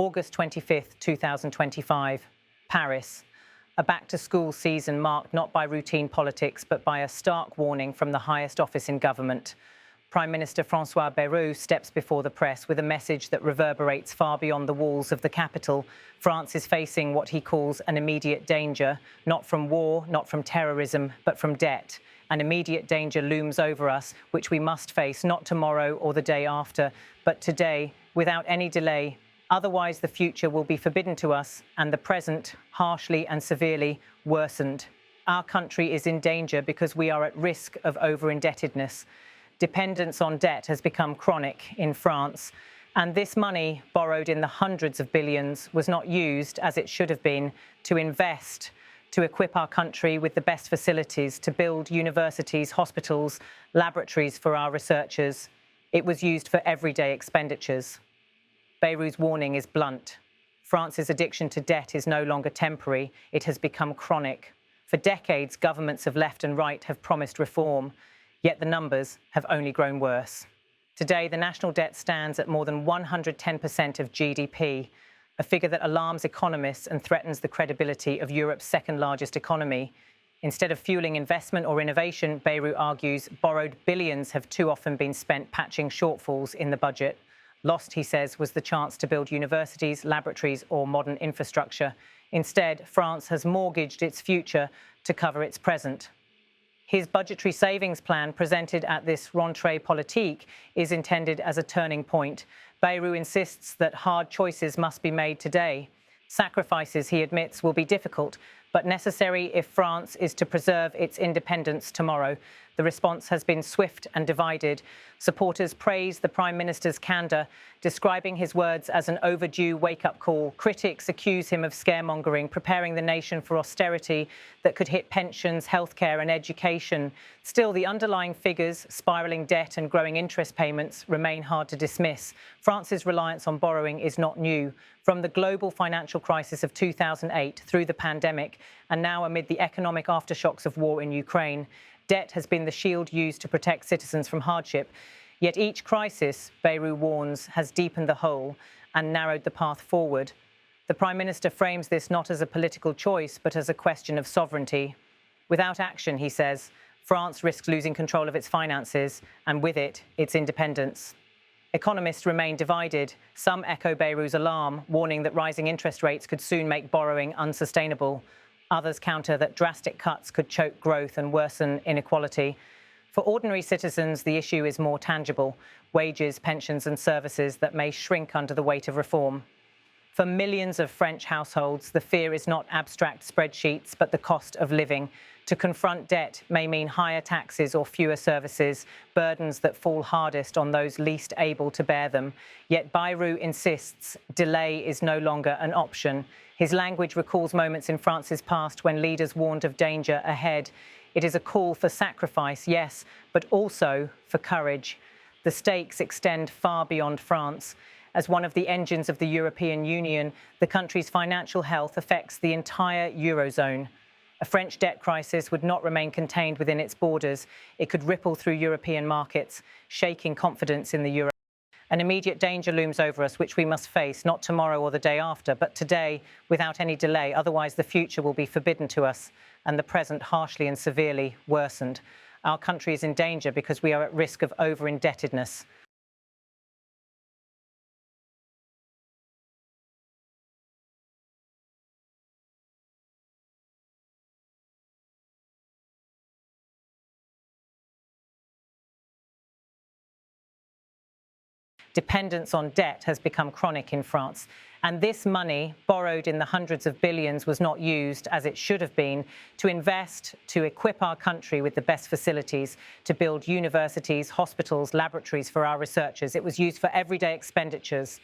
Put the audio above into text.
August 25th, 2025, Paris. A back-to-school season marked not by routine politics, but by a stark warning from the highest office in government. Prime Minister François Bayrou steps before the press with a message that reverberates far beyond the walls of the capital. France is facing what he calls an immediate danger, not from war, not from terrorism, but from debt. An immediate danger looms over us, which we must face not tomorrow or the day after, but today, without any delay. Otherwise, the future will be forbidden to us and the present, harshly and severely, worsened. Our country is in danger because we are at risk of over-indebtedness. Dependence on debt has become chronic in France, and this money, borrowed in the hundreds of billions, was not used, as it should have been, to invest, to equip our country with the best facilities, to build universities, hospitals, laboratories for our researchers. It was used for everyday expenditures. Bayrou's warning is blunt. France's addiction to debt is no longer temporary, it has become chronic. For decades, governments of left and right have promised reform, yet the numbers have only grown worse. Today, the national debt stands at more than 110% of GDP, a figure that alarms economists and threatens the credibility of Europe's second-largest economy. Instead of fueling investment or innovation, Bayrou argues, borrowed billions have too often been spent patching shortfalls in the budget. Lost, he says, was the chance to build universities, laboratories or modern infrastructure. Instead, France has mortgaged its future to cover its present. His budgetary savings plan, presented at this rentrée politique, is intended as a turning point. Bayrou insists that hard choices must be made today. Sacrifices, he admits, will be difficult, but necessary if France is to preserve its independence tomorrow. The response has been swift and divided. Supporters praise the Prime Minister's candour, describing his words as an overdue wake-up call. Critics accuse him of scaremongering, preparing the nation for austerity that could hit pensions, healthcare and education. Still, the underlying figures, spiralling debt and growing interest payments, remain hard to dismiss. France's reliance on borrowing is not new. From the global financial crisis of 2008 through the pandemic, and now amid the economic aftershocks of war in Ukraine, debt has been the shield used to protect citizens from hardship. Yet each crisis, Bayrou warns, has deepened the hole and narrowed the path forward. The Prime Minister frames this not as a political choice, but as a question of sovereignty. Without action, he says, France risks losing control of its finances and with it, its independence. Economists remain divided. Some echo Bayrou's alarm, warning that rising interest rates could soon make borrowing unsustainable. Others counter that drastic cuts could choke growth and worsen inequality. For ordinary citizens, the issue is more tangible: wages, pensions and services that may shrink under the weight of reform. For millions of French households, the fear is not abstract spreadsheets, but the cost of living. To confront debt may mean higher taxes or fewer services, burdens that fall hardest on those least able to bear them. Yet Bayrou insists delay is no longer an option. His language recalls moments in France's past when leaders warned of danger ahead. It is a call for sacrifice, yes, but also for courage. The stakes extend far beyond France. As one of the engines of the European Union, the country's financial health affects the entire eurozone. A French debt crisis would not remain contained within its borders. It could ripple through European markets, shaking confidence in the euro. An immediate danger looms over us, which we must face, not tomorrow or the day after, but today, without any delay. Otherwise, the future will be forbidden to us and the present harshly and severely worsened. Our country is in danger because we are at risk of over-indebtedness. Dependence on debt has become chronic in France. And this money, borrowed in the hundreds of billions, was not used, as it should have been, to invest, to equip our country with the best facilities, to build universities, hospitals, laboratories for our researchers. It was used for everyday expenditures.